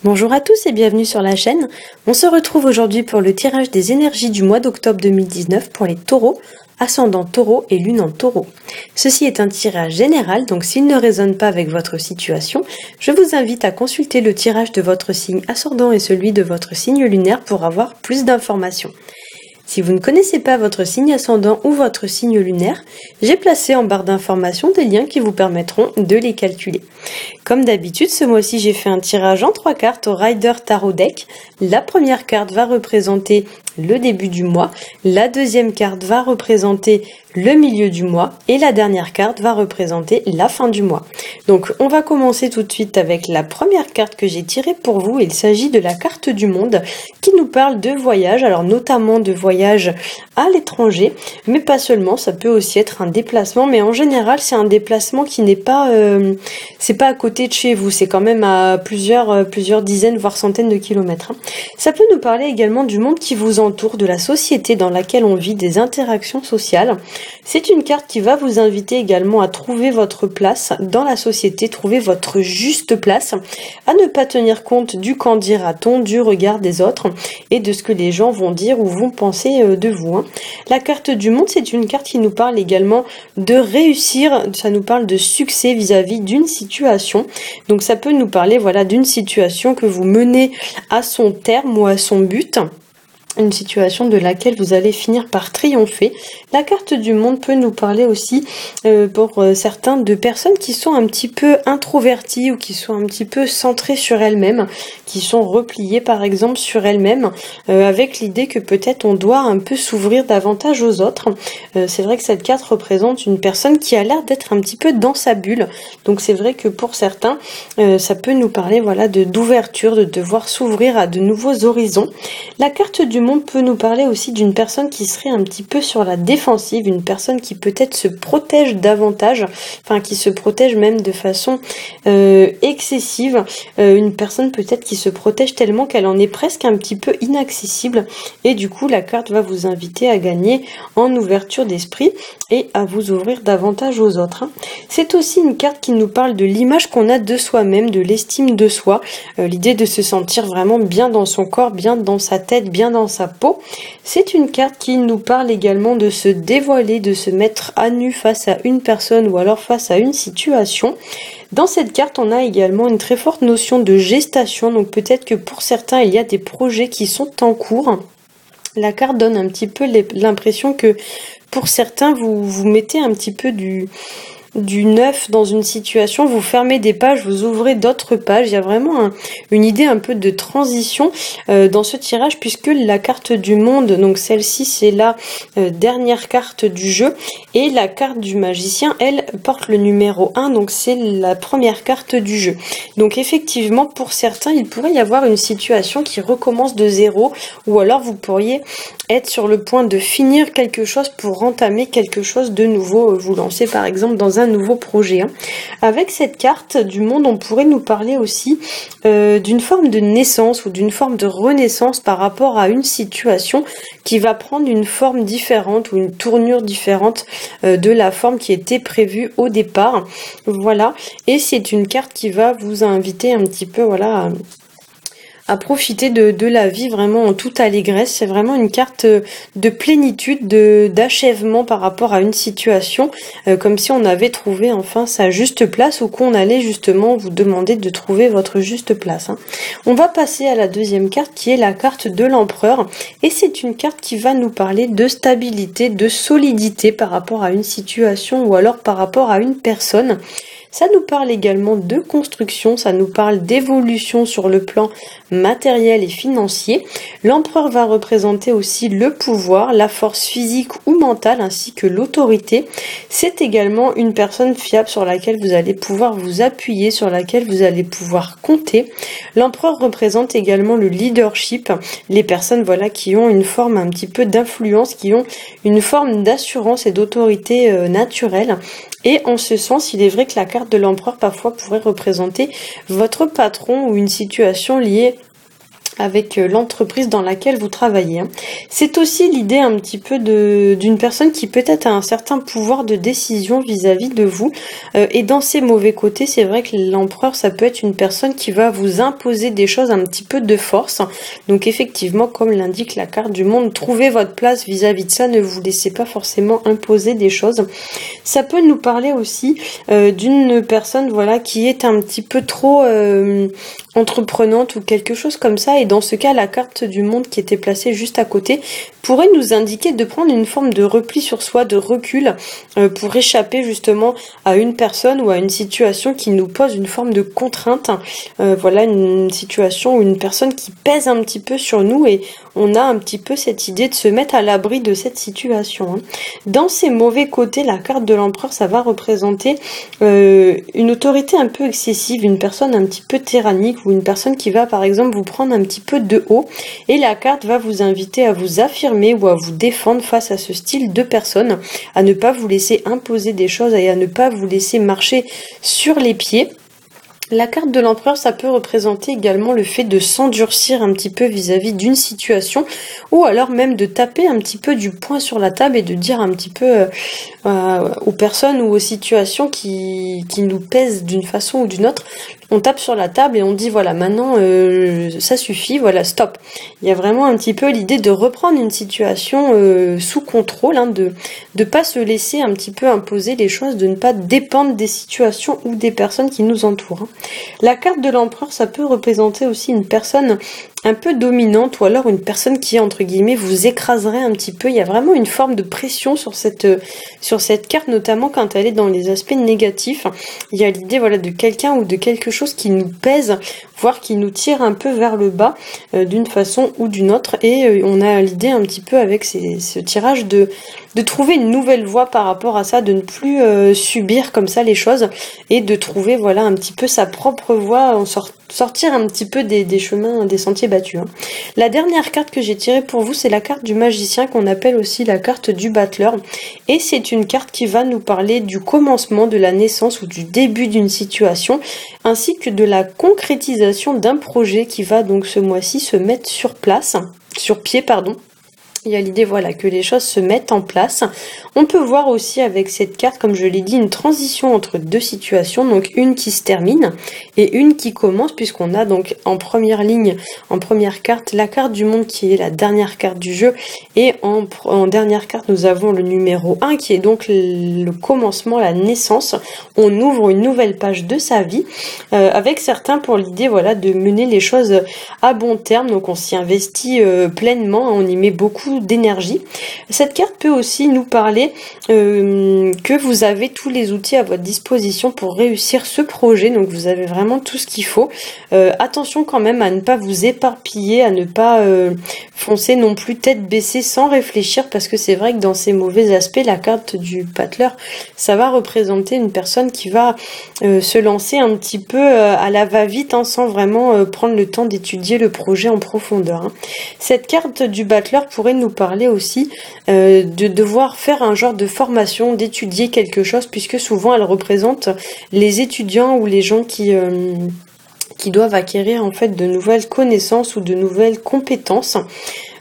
Bonjour à tous et bienvenue sur la chaîne. On se retrouve aujourd'hui pour le tirage des énergies du mois d'octobre 2019 pour les taureaux, ascendant taureau et lune en taureau. Ceci est un tirage général, donc s'il ne résonne pas avec votre situation, je vous invite à consulter le tirage de votre signe ascendant et celui de votre signe lunaire pour avoir plus d'informations. Si vous ne connaissez pas votre signe ascendant ou votre signe lunaire, j'ai placé en barre d'informations des liens qui vous permettront de les calculer. Comme d'habitude, ce mois-ci, j'ai fait un tirage en 3 cartes au Rider Tarot Deck. La première carte va représenter le début du mois, la deuxième carte va représenter le milieu du mois et la dernière carte va représenter la fin du mois. Donc on va commencer tout de suite avec la première carte que j'ai tirée pour vous. Il s'agit de la carte du monde qui nous parle de voyage, alors notamment de voyage à l'étranger, mais pas seulement, ça peut aussi être un déplacement, mais en général c'est un déplacement qui n'est pas c'est pas à côté de chez vous, c'est quand même à plusieurs dizaines voire centaines de kilomètres. Ça peut nous parler également du monde qui vous entoure, de la société dans laquelle on vit, des interactions sociales. C'est une carte qui va vous inviter également à trouver votre place dans la société, trouver votre juste place, à ne pas tenir compte du qu'en dira-t-on, du regard des autres et de ce que les gens vont dire ou vont penser de vous. La carte du monde, c'est une carte qui nous parle également de réussir, ça nous parle de succès vis-à-vis d'une situation. Donc ça peut nous parler d'une situation que vous menez à son terme ou à son but. Une situation de laquelle vous allez finir par triompher. La carte du monde peut nous parler aussi pour certains de personnes qui sont un petit peu introverties ou qui sont un petit peu centrées sur elles-mêmes, qui sont repliées par exemple sur elles-mêmes avec l'idée que peut-être on doit un peu s'ouvrir davantage aux autres. C'est vrai que cette carte représente une personne qui a l'air d'être un petit peu dans sa bulle. Donc c'est vrai que pour certains, ça peut nous parler d'ouverture, de devoir s'ouvrir à de nouveaux horizons. La carte du monde peut nous parler aussi d'une personne qui serait un petit peu sur la défensive, une personne qui peut-être se protège davantage, qui se protège même de façon excessive, une personne peut-être qui se protège tellement qu'elle en est presque un petit peu inaccessible, et du coup la carte va vous inviter à gagner en ouverture d'esprit et à vous ouvrir davantage aux autres. C'est aussi une carte qui nous parle de l'image qu'on a de soi-même, de l'estime de soi, l'idée de se sentir vraiment bien dans son corps, bien dans sa tête, bien dans sa peau. C'est une carte qui nous parle également de se dévoiler, de se mettre à nu face à une personne ou alors face à une situation. Dans cette carte, on a également une très forte notion de gestation, donc peut-être que pour certains, il y a des projets qui sont en cours. La carte donne un petit peu l'impression que pour certains, vous mettez un petit peu du neuf dans une situation, vous fermez des pages, vous ouvrez d'autres pages. Il y a vraiment une idée un peu de transition dans ce tirage, puisque la carte du monde, donc celle-ci c'est la dernière carte du jeu, et la carte du magicien, elle porte le numéro 1, donc c'est la première carte du jeu. Donc effectivement, pour certains, il pourrait y avoir une situation qui recommence de zéro, ou alors vous pourriez être sur le point de finir quelque chose pour entamer quelque chose de nouveau, vous lancer par exemple dans un nouveau projet. Avec cette carte du monde, on pourrait nous parler aussi d'une forme de naissance ou d'une forme de renaissance par rapport à une situation qui va prendre une forme différente ou une tournure différente de la forme qui était prévue au départ. Voilà, et c'est une carte qui va vous inviter un petit peu à profiter de la vie vraiment en toute allégresse. C'est vraiment une carte de plénitude, d'achèvement par rapport à une situation, comme si on avait trouvé enfin sa juste place ou qu'on allait justement vous demander de trouver votre juste place. On va passer à la deuxième carte qui est la carte de l'empereur, et c'est une carte qui va nous parler de stabilité, de solidité par rapport à une situation ou alors par rapport à une personne. Ça nous parle également de construction, ça nous parle d'évolution sur le plan matériel et financier. L'empereur va représenter aussi le pouvoir, la force physique ou mentale ainsi que l'autorité. C'est également une personne fiable sur laquelle vous allez pouvoir vous appuyer, sur laquelle vous allez pouvoir compter. L'empereur représente également le leadership, les personnes qui ont une forme un petit peu d'influence, qui ont une forme d'assurance et d'autorité naturelle. Et en ce sens, il est vrai que la carte de l'empereur parfois pourrait représenter votre patron ou une situation liée avec l'entreprise dans laquelle vous travaillez. C'est aussi l'idée un petit peu d'une personne qui peut-être a un certain pouvoir de décision vis-à-vis de vous. Et dans ses mauvais côtés, c'est vrai que l'empereur, ça peut être une personne qui va vous imposer des choses un petit peu de force. Donc effectivement, comme l'indique la carte du monde, trouvez votre place vis-à-vis de ça, ne vous laissez pas forcément imposer des choses. Ça peut nous parler aussi d'une personne voilà qui est un petit peu trop entreprenante ou quelque chose comme ça, et dans ce cas la carte du monde qui était placée juste à côté pourrait nous indiquer de prendre une forme de repli sur soi, de recul pour échapper justement à une personne ou à une situation qui nous pose une forme de contrainte, voilà une situation ou une personne qui pèse un petit peu sur nous, et on a un petit peu cette idée de se mettre à l'abri de cette situation. Dans ces mauvais côtés, la carte de l'empereur, ça va représenter une autorité un peu excessive, une personne un petit peu tyrannique, ou une personne qui va par exemple vous prendre un petit peu de haut, et la carte va vous inviter à vous affirmer ou à vous défendre face à ce style de personne, à ne pas vous laisser imposer des choses et à ne pas vous laisser marcher sur les pieds. La carte de l'empereur, ça peut représenter également le fait de s'endurcir un petit peu vis-à-vis d'une situation, ou alors même de taper un petit peu du poing sur la table et de dire un petit peu aux personnes ou aux situations qui nous pèsent d'une façon ou d'une autre. On tape sur la table et on dit voilà, maintenant ça suffit, voilà, stop. Il y a vraiment un petit peu l'idée de reprendre une situation sous contrôle, de pas se laisser un petit peu imposer les choses, de ne pas dépendre des situations ou des personnes qui nous entourent. La carte de l'empereur, ça peut représenter aussi une personne un peu dominante, ou alors une personne qui, entre guillemets, vous écraserait un petit peu. Il y a vraiment une forme de pression sur cette carte, notamment quand elle est dans les aspects négatifs. Il y a l'idée voilà de quelqu'un ou de quelque chose qui nous pèse, voire qui nous tire un peu vers le bas d'une façon ou d'une autre, et on a l'idée un petit peu avec ce tirage de trouver une nouvelle voie par rapport à ça, de ne plus subir comme ça les choses, et de trouver voilà un petit peu sa propre voie, sortir un petit peu des chemins, des sentiers battus. La dernière carte que j'ai tirée pour vous, c'est la carte du magicien, qu'on appelle aussi la carte du battleur, et c'est une carte qui va nous parler du commencement, de la naissance ou du début d'une situation, ainsi que de la concrétisation d'un projet qui va donc ce mois-ci se mettre sur pied. Il y a l'idée voilà que les choses se mettent en place. On peut voir aussi avec cette carte, comme je l'ai dit, une transition entre deux situations, donc une qui se termine et une qui commence, puisqu'on a donc en première ligne, en première carte, la carte du monde qui est la dernière carte du jeu, et en dernière carte nous avons le numéro 1 qui est donc le commencement, la naissance. On ouvre une nouvelle page de sa vie, avec certains pour l'idée voilà de mener les choses à bon terme, donc on s'y investit pleinement, on y met beaucoup d'énergie. Cette carte peut aussi nous parler que vous avez tous les outils à votre disposition pour réussir ce projet, donc vous avez vraiment tout ce qu'il faut. Attention quand même à ne pas vous éparpiller, à ne pas foncer non plus tête baissée sans réfléchir, parce que c'est vrai que dans ces mauvais aspects, la carte du battleur, ça va représenter une personne qui va se lancer un petit peu à la va-vite, sans vraiment prendre le temps d'étudier le projet en profondeur. Cette carte du battleur pourrait nous parler aussi de devoir faire un genre de formation, d'étudier quelque chose, puisque souvent elle représente les étudiants ou les gens qui doivent acquérir en fait de nouvelles connaissances ou de nouvelles compétences.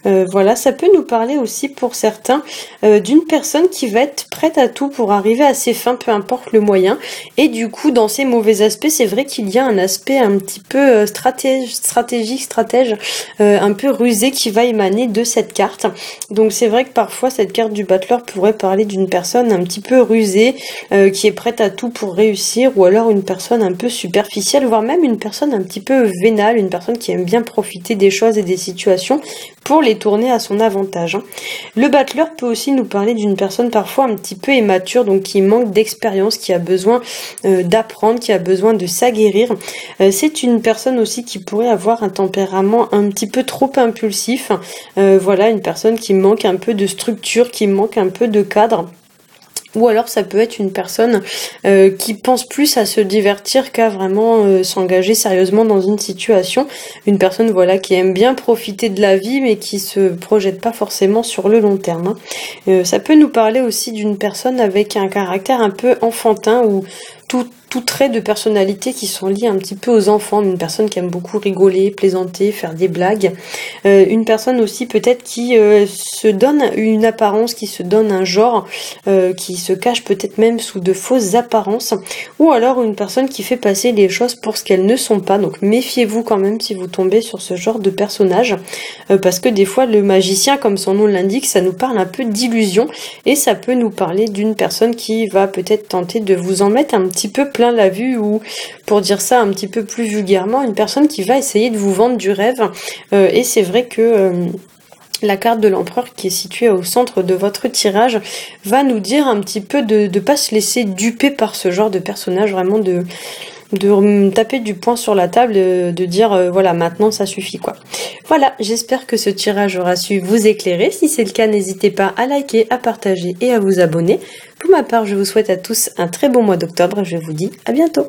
Voilà, ça peut nous parler aussi pour certains d'une personne qui va être prête à tout pour arriver à ses fins, peu importe le moyen. Et du coup, dans ces mauvais aspects, c'est vrai qu'il y a un aspect un petit peu stratège, un peu rusé qui va émaner de cette carte. Donc c'est vrai que parfois cette carte du battleur pourrait parler d'une personne un petit peu rusée, qui est prête à tout pour réussir, ou alors une personne un peu superficielle, voire même une personne un petit peu vénale, une personne qui aime bien profiter des choses et des situations pour les tourner à son avantage. Le battleur peut aussi nous parler d'une personne parfois un petit peu immature, donc qui manque d'expérience, qui a besoin d'apprendre, qui a besoin de s'aguerrir. C'est une personne aussi qui pourrait avoir un tempérament un petit peu trop impulsif. Voilà, une personne qui manque un peu de structure, qui manque un peu de cadre. Ou alors ça peut être une personne qui pense plus à se divertir qu'à vraiment s'engager sérieusement dans une situation. Une personne voilà qui aime bien profiter de la vie, mais qui se projette pas forcément sur le long terme. Ça peut nous parler aussi d'une personne avec un caractère un peu enfantin, où tout trait de personnalité qui sont liés un petit peu aux enfants, une personne qui aime beaucoup rigoler, plaisanter, faire des blagues, une personne aussi peut-être qui se donne une apparence, qui se donne un genre, qui se cache peut-être même sous de fausses apparences, ou alors une personne qui fait passer les choses pour ce qu'elles ne sont pas. Donc méfiez-vous quand même si vous tombez sur ce genre de personnage, parce que des fois le magicien, comme son nom l'indique, ça nous parle un peu d'illusion, et ça peut nous parler d'une personne qui va peut-être tenter de vous en mettre un petit peu plein la vue, ou pour dire ça un petit peu plus vulgairement, une personne qui va essayer de vous vendre du rêve. Et c'est vrai que la carte de l'empereur qui est située au centre de votre tirage va nous dire un petit peu de ne pas se laisser duper par ce genre de personnage, vraiment de taper du poing sur la table, de dire voilà, maintenant ça suffit quoi. Voilà, j'espère que ce tirage aura su vous éclairer. Si c'est le cas, n'hésitez pas à liker, à partager et à vous abonner. Pour ma part, je vous souhaite à tous un très bon mois d'octobre. Je vous dis à bientôt.